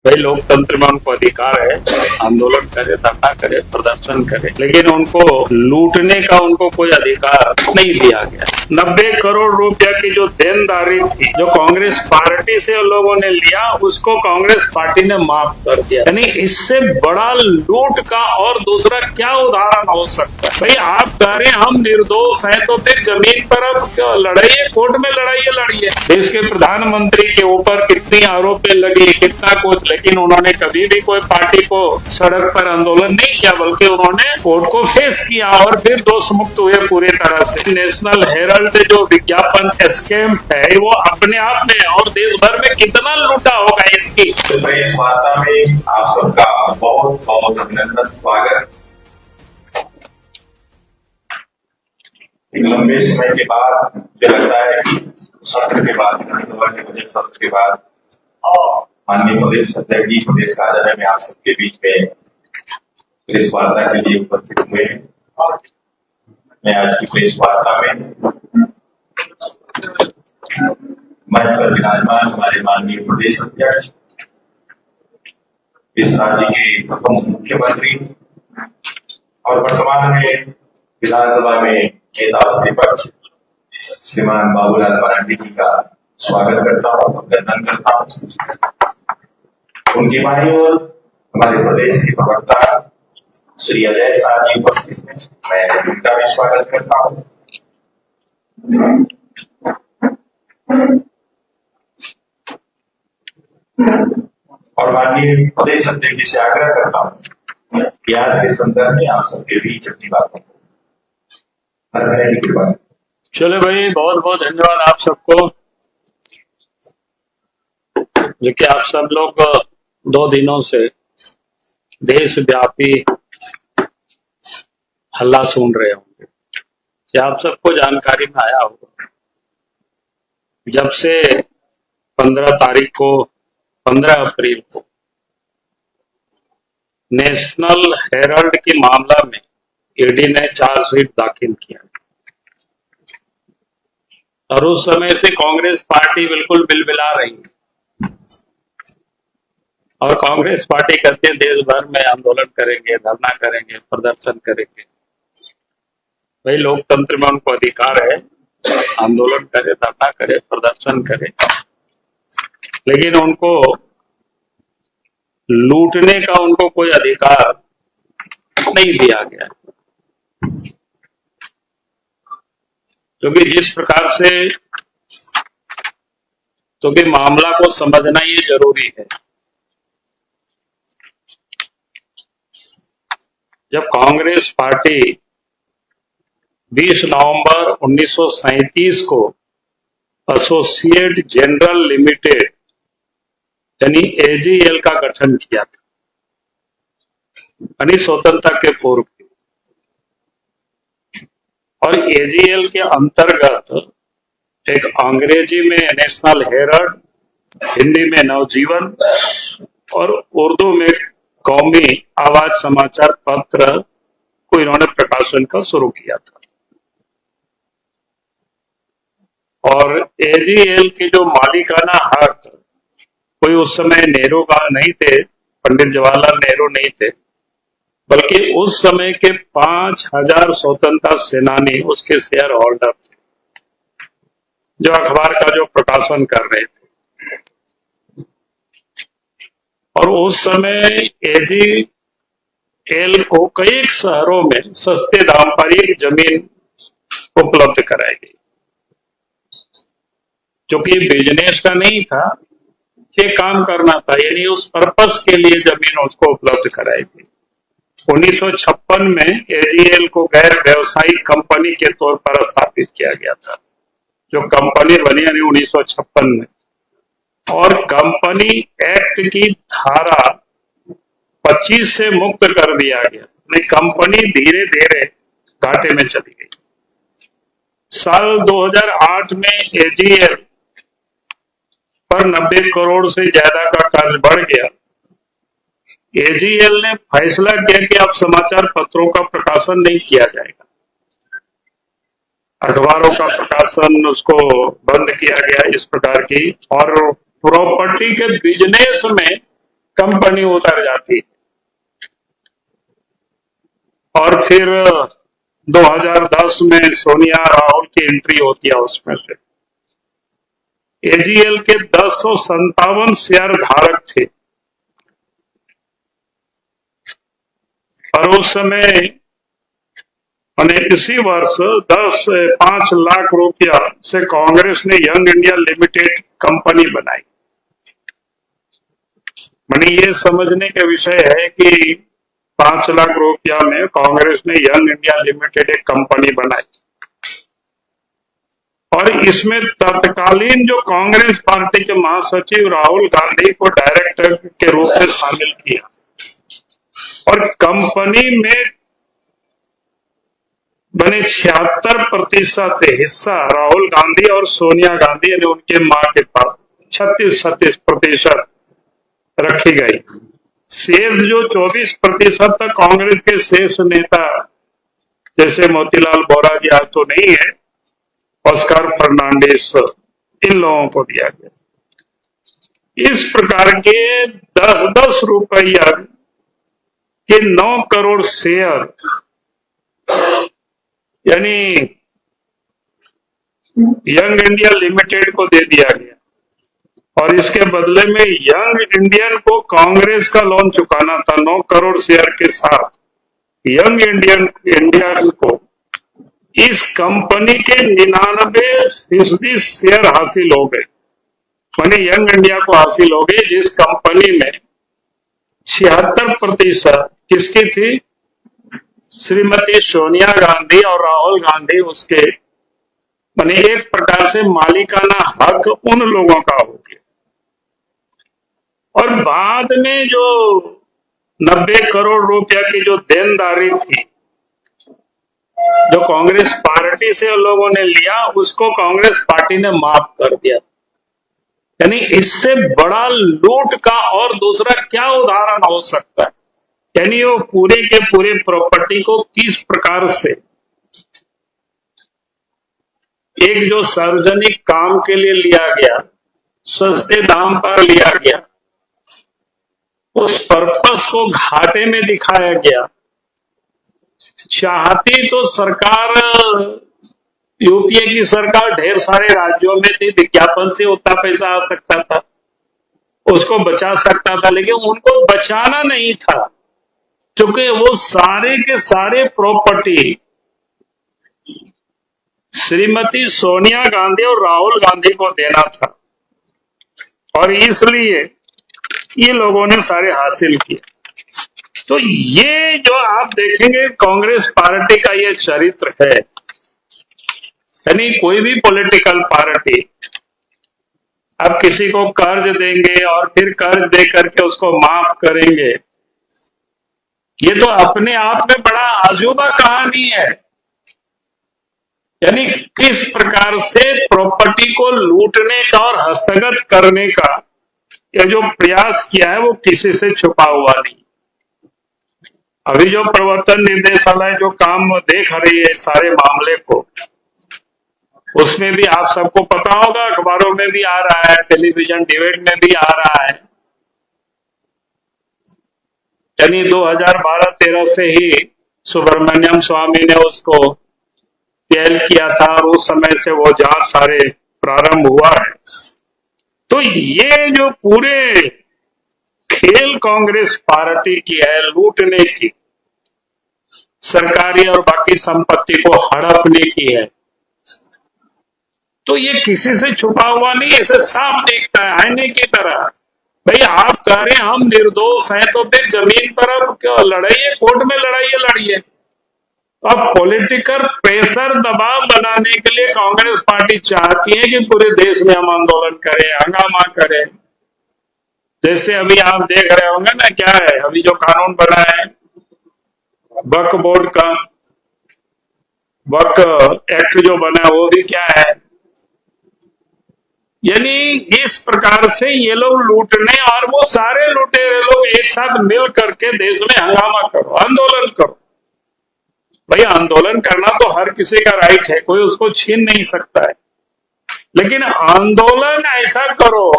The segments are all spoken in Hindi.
भाई लोकतंत्र में उनको अधिकार है, आंदोलन करे, धरना करे, प्रदर्शन करे, लेकिन उनको लूटने का उनको कोई अधिकार नहीं दिया गया। 90 करोड़ रुपया की जो देनदारी थी, जो कांग्रेस पार्टी से लोगों ने लिया, उसको कांग्रेस पार्टी ने माफ कर दिया। यानी इससे बड़ा लूट का और दूसरा क्या उदाहरण हो सकता है? भाई आप कह रहे हैं हम निर्दोष हैं, तो फिर जमीन पर अब लड़ाइए, कोर्ट में लड़ाइए। देश के प्रधानमंत्री के ऊपर कितनी आरोप लगी, कितना कुछ, लेकिन उन्होंने कभी भी कोई पार्टी को सड़क पर आंदोलन नहीं किया, बल्कि उन्होंने कोर्ट को फेस किया और फिर दोष मुक्त हुए पूरी तरह से। नेशनल हेराल्ड जो विज्ञापन स्कैम है, वो अपने आप में और देश भर में कितना लूटा होगा इसकी। तो प्रेस वार्ता में आप सबका बहुत बहुत अभिनंदन, स्वागत। एक लंबे समय के बाद मुझे लगता है कि सत्र के बाद, बजट सत्र के बाद माननीय प्रदेश अध्यक्ष जी, प्रदेश कार्यालय में आप सबके बीच में प्रेस वार्ता के लिए उपस्थित हुए हैं। मैं आज की प्रेस वार्ता में मंच पर विराजमान हमारे माननीय प्रदेश अध्यक्ष, इस राज्य के प्रथम मुख्यमंत्री और वर्तमान में विधानसभा में नेता प्रतिपक्ष श्रीमान बाबूलाल मरांडी जी का स्वागत करता हूँ, अभिनंदन करता हूँ। उनकी बाई ओर हमारे प्रदेश के प्रवक्ता श्री अजय शाह जी उपस्थित हैं, मैं उनका भी स्वागत करता हूँ। और माननीय प्रदेश अध्यक्ष जी से आग्रह करता हूँ कि आज के संदर्भ में आप सबके बीच अपनी बातों को रखने की कृपा। चलो भाई, बहुत बहुत धन्यवाद आप सबको। देखिए, आप सब लोग 2 दिनों से देशव्यापी हल्ला सुन रहे होंगे। क्या आप सबको जानकारी में आया होगा, जब से 15 अप्रैल को नेशनल हेराल्ड के मामला में ईडी ने चार्जशीट दाखिल किया, और उस समय से कांग्रेस पार्टी बिल्कुल बिलबिला रही है, और कांग्रेस पार्टी कहती है देश भर में आंदोलन करेंगे, धरना करेंगे, प्रदर्शन करेंगे। भाई लोकतंत्र में उनको अधिकार है, आंदोलन करे, धरना करे, प्रदर्शन करे, लेकिन उनको लूटने का उनको कोई अधिकार नहीं दिया गया। क्योंकि जिस प्रकार से, क्योंकि मामला को समझना ये जरूरी है। जब कांग्रेस पार्टी 20 नवंबर 1937 को एसोसिएट जनरल लिमिटेड यानी एजीएल का गठन किया था, यानी स्वतंत्रता के पूर्व, और एजीएल के अंतर्गत एक अंग्रेजी में नेशनल हेराल्ड, हिंदी में नवजीवन और उर्दू में कौमी आवाज समाचार पत्र को इन्होंने प्रकाशन का शुरू किया था। और एजीएल के जो मालिकाना हक कोई उस समय नेहरू का नहीं थे, पंडित जवाहरलाल नेहरू नहीं थे, बल्कि उस समय के 5000 स्वतंत्रता सेनानी उसके शेयर होल्डर थे, जो अखबार का जो प्रकाशन कर रहे थे। और उस समय एजीएल को कई शहरों में सस्ते दाम पर एक जमीन उपलब्ध कराई गई, जो कि बिजनेस का नहीं था, ये काम करना था, यानी उस पर्पस के लिए जमीन उसको उपलब्ध कराई गई। 1956 में एजीएल को गैर व्यवसायिक कंपनी के तौर पर स्थापित किया गया था, जो कंपनी बनी यानी 1956 में, और कंपनी एक्ट की धारा 25 से मुक्त कर दिया गया। कंपनी धीरे धीरे घाटे में चली गई। साल 2008 में एजीएल पर 90 करोड़ से ज्यादा का कर्ज बढ़ गया। एजीएल ने फैसला किया कि अब समाचार पत्रों का प्रकाशन नहीं किया जाएगा, अखबारों का प्रकाशन उसको बंद किया गया, इस प्रकार की। और प्रॉपर्टी के बिजनेस में कंपनी उतर जाती और फिर 2010 में सोनिया राहुल की एंट्री होती है उसमें से। एजीएल के 1057 शेयर धारक थे और उस समय इसी वर्ष 5 लाख रुपया से कांग्रेस ने यंग इंडिया लिमिटेड कंपनी बनाई। ये समझने के विषय है कि 5 लाख रुपया में कांग्रेस ने यंग इंडिया लिमिटेड एक कंपनी बनाई और इसमें तत्कालीन जो कांग्रेस पार्टी के महासचिव राहुल गांधी को डायरेक्टर के रूप में शामिल किया और कंपनी में बने 76% हिस्सा राहुल गांधी और सोनिया गांधी यानी उनके मां के पास 36% रखी गई। शेष जो 24% तक कांग्रेस के शेष नेता जैसे मोतीलाल वोरा जी आज तो नहीं है, ऑस्कर फर्नांडिस, इन लोगों को दिया गया। इस प्रकार के 10-10 रुपया के 9 करोड़ शेयर यानी यंग इंडिया लिमिटेड को दे दिया गया और इसके बदले में यंग इंडियन को कांग्रेस का लोन चुकाना था। 9 करोड़ शेयर के साथ यंग इंडियन को इस कंपनी के 99% शेयर हासिल हो गए। यंग इंडिया को हासिल हो गए जिस कंपनी में 76% किसकी थी? श्रीमती सोनिया गांधी और राहुल गांधी उसके एक प्रकार से मालिकाना हक उन लोगों का हो गया। और बाद में जो 90 करोड़ रुपया की जो देनदारी थी जो कांग्रेस पार्टी से लोगों ने लिया उसको कांग्रेस पार्टी ने माफ कर दिया। यानी इससे बड़ा लूट का और दूसरा क्या उदाहरण हो सकता है? यानी वो पूरे के पूरे प्रॉपर्टी को किस प्रकार से एक जो सार्वजनिक काम के लिए लिया गया, सस्ते दाम पर लिया गया, उस पर्पस को घाटे में दिखाया गया। चाहती तो सरकार, यूपीए की सरकार ढेर सारे राज्यों में थी, विज्ञापन से उतना पैसा आ सकता था, उसको बचा सकता था, लेकिन उनको बचाना नहीं था क्योंकि वो सारे के सारे प्रॉपर्टी श्रीमती सोनिया गांधी और राहुल गांधी को देना था और इसलिए ये लोगों ने सारे हासिल किए। तो ये जो आप देखेंगे कांग्रेस पार्टी का ये चरित्र है। यानी कोई भी पॉलिटिकल पार्टी अब किसी को कर्ज देंगे और फिर कर्ज दे करके उसको माफ करेंगे, ये तो अपने आप में बड़ा अजूबा कहानी है। यानी किस प्रकार से प्रॉपर्टी को लूटने का और हस्तगत करने का ये जो प्रयास किया है वो किसी से छुपा हुआ नहीं। अभी जो प्रवर्तन निर्देशालय जो काम देख रही है सारे मामले को, उसमें भी आप सबको पता होगा, अखबारों में भी आ रहा है, टेलीविजन डिबेट में भी आ रहा है। यानी 2012-13 से ही सुब्रमण्यम स्वामी ने उसको तेल किया था और उस समय से वो जांच सारे प्रारंभ हुआ है। तो ये जो पूरे खेल कांग्रेस पार्टी की है लूटने की, सरकारी और बाकी संपत्ति को हड़पने की है, तो ये किसी से छुपा हुआ नहीं, इसे साफ दिखता है आईने की तरह। भाई आप कह रहे हैं हम निर्दोष हैं तो फिर जमीन पर अब लड़ाइए, कोर्ट में लड़िए। अब पॉलिटिकल प्रेशर दबाव बनाने के लिए कांग्रेस पार्टी चाहती है कि पूरे देश में हम आंदोलन करें, हंगामा करें। जैसे अभी आप देख रहे होंगे ना, क्या है अभी जो कानून बना है वक्फ बोर्ड का, वक्फ एक्ट जो बना वो भी क्या है। यानी इस प्रकार से ये लोग लूटने और वो सारे लुटेरे लोग एक साथ मिल करके देश में हंगामा करो, आंदोलन करो। भाई आंदोलन करना तो हर किसी का राइट है, कोई उसको छीन नहीं सकता है, लेकिन आंदोलन ऐसा करो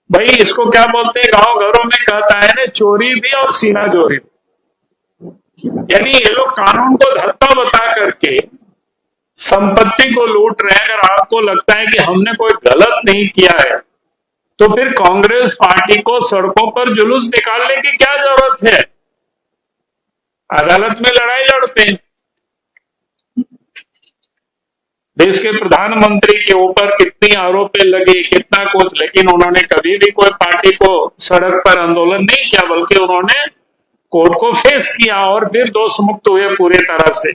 भाई इसको क्या बोलते हैं, गांव घरों में कहता है ना, चोरी भी और सीना चोरी भी। यानी ये लोग कानून को धत्ता बता करके संपत्ति को लूट रहे हैं। अगर आपको लगता है कि हमने कोई गलत नहीं किया है, तो फिर कांग्रेस पार्टी को सड़कों पर जुलूस निकालने की क्या जरूरत है? अदालत में लड़ाई लड़ते हैं। देश के प्रधानमंत्री के ऊपर कितनी आरोप लगे, कितना कुछ, लेकिन उन्होंने कभी भी कोई पार्टी को सड़क पर आंदोलन नहीं किया, बल्कि उन्होंने कोर्ट को फेस किया और फिर दोष मुक्त हुए पूरी तरह से।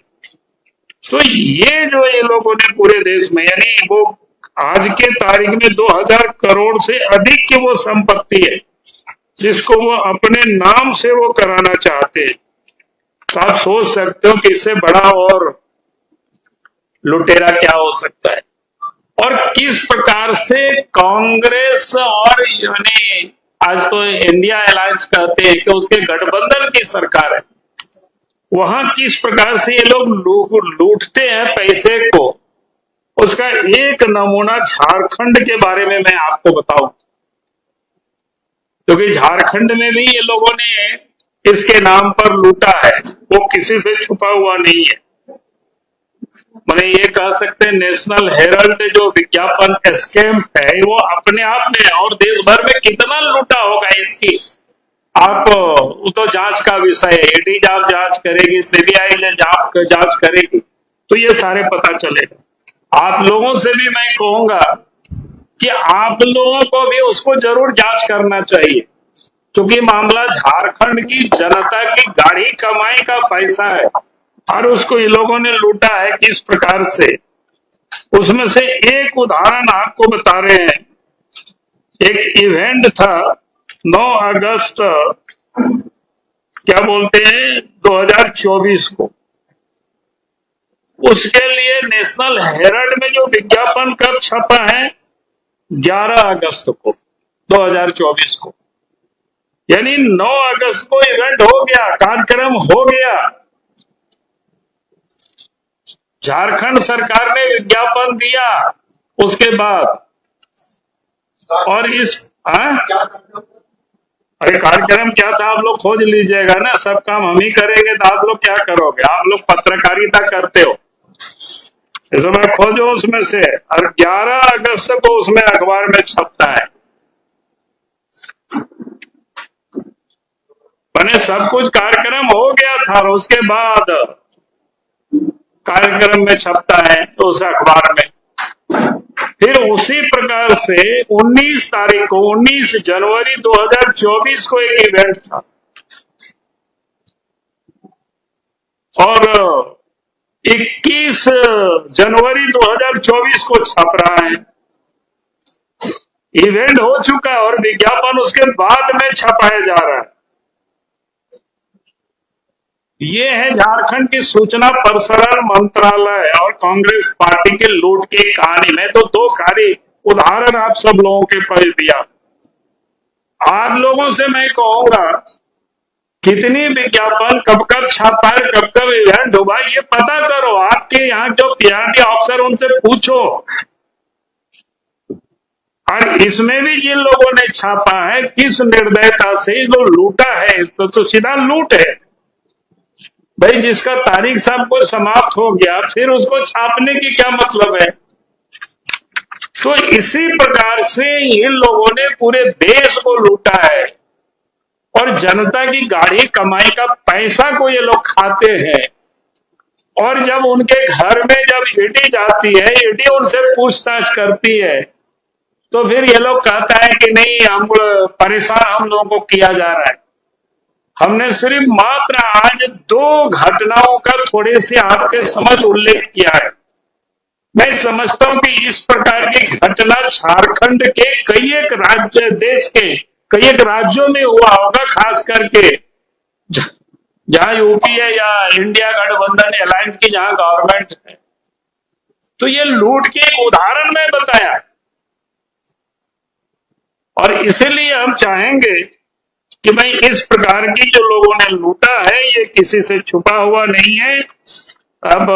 तो ये जो ये लोगों ने पूरे देश में, यानी वो आज के तारीख में 2000 करोड़ से अधिक की वो संपत्ति है जिसको वो अपने नाम से वो कराना चाहते हैं। तो आप सोच सकते हो कि इससे बड़ा और लुटेरा क्या हो सकता है। और किस प्रकार से कांग्रेस और यानी आज तो इंडिया अलायंस कहते हैं कि उसके गठबंधन की सरकार है, वहां किस प्रकार से ये लोग लूटते हैं पैसे को, उसका एक नमूना झारखंड के बारे में मैं आपको बताऊं। क्योंकि झारखंड में भी ये लोगों ने इसके नाम पर लूटा है, वो किसी से छुपा हुआ नहीं है। मैंने ये कह सकते हैं नेशनल हेराल्ड जो विज्ञापन स्कैम है, वो अपने आप में और देश भर में कितना लूटा होगा इसकी, आप वो तो जांच का विषय है। ईडी जांच करेगी, सीबीआई जांच करेगी, तो ये सारे पता चलेगा। आप लोगों से भी मैं कहूंगा कि आप लोगों को भी उसको जरूर जांच करना चाहिए, क्योंकि मामला झारखंड की जनता की गाढ़ी कमाई का पैसा है और उसको ये लोगों ने लूटा है किस प्रकार से। उसमें से एक उदाहरण आपको बता रहे हैं। एक इवेंट था 9 अगस्त क्या बोलते हैं 2024 को, उसके लिए नेशनल हेराल्ड में जो विज्ञापन कब छपा है, 11 अगस्त को 2024 को। यानी 9 अगस्त को इवेंट हो गया, कार्यक्रम हो गया, झारखंड सरकार ने विज्ञापन दिया उसके बाद। और इस अरे कार्यक्रम क्या था, आप लोग खोज लीजिएगा ना, सब काम हम ही करेंगे तो आप लोग क्या करोगे? आप लोग पत्रकारिता करते हो, इस समय खोजो उसमें से। और 11 अगस्त को उसमें अखबार में छपता है। मैंने सब कुछ कार्यक्रम हो गया था और उसके बाद कार्यक्रम में छपता है तो उस अखबार में। फिर उसी प्रकार से 19 तारीख को 19 जनवरी 2024 को एक इवेंट था और 21 जनवरी 2024 को छप रहा है। इवेंट हो चुका है और विज्ञापन उसके बाद में छपाया जा रहा है। ये है झारखंड की सूचना प्रसारण मंत्रालय और कांग्रेस पार्टी के लूट की कहानी में। तो 2 कार्य उदाहरण आप सब लोगों के पास दिया। आप लोगों से मैं कहूंगा कितनी विज्ञापन कब कब छापा है, कब कब इवेंट हुआ, ये पता करो। आपके यहाँ जो पीआरडी अफसर उनसे पूछो। और इसमें भी जिन लोगों ने छापा है किस निर्दयता से जो लूटा है, तो सीधा लूट है भाई। जिसका तारीख सब कुछ समाप्त हो गया फिर उसको छापने की क्या मतलब है? तो इसी प्रकार से इन लोगों ने पूरे देश को लूटा है और जनता की गाढ़ी कमाई का पैसा को ये लोग खाते हैं। और जब उनके घर में जब ईडी जाती है, ईडी उनसे पूछताछ करती है, तो फिर ये लोग कहता है कि नहीं, हम परेशान हम लोगों को किया जा रहा है। हमने सिर्फ मात्र आज 2 घटनाओं का थोड़े से आपके समझ उल्लेख किया है। मैं समझता हूं कि इस प्रकार की घटना झारखंड के कई एक राज्य, देश के कई एक राज्यों में हुआ होगा, खास करके जहां यूपी है या इंडिया गठबंधन अलायंस की जहां गवर्नमेंट है। तो ये लूट के एक उदाहरण में बताया और इसीलिए हम चाहेंगे कि भाई इस प्रकार की जो लोगों ने लूटा है ये किसी से छुपा हुआ नहीं है। अब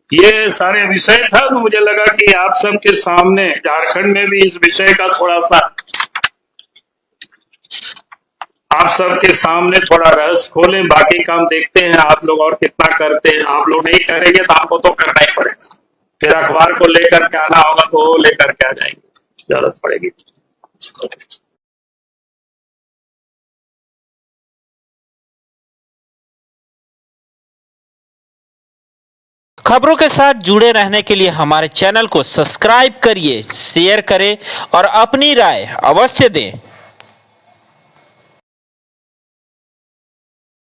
ये सारे विषय था, तो मुझे लगा कि आप सबके सामने झारखंड में भी इस विषय का थोड़ा सा आप सबके सामने थोड़ा रहस्य खोले। बाकी काम देखते हैं आप लोग और कितना करते हैं। आप लोग नहीं करेंगे तो आपको तो करना ही पड़ेगा। फिर अखबार को लेकर के आना होगा तो वो लेकर के आ जाएंगे, जरूरत पड़ेगी। खबरों के साथ जुड़े रहने के लिए हमारे चैनल को सब्सक्राइब करिए, शेयर करें और अपनी राय अवश्य दें।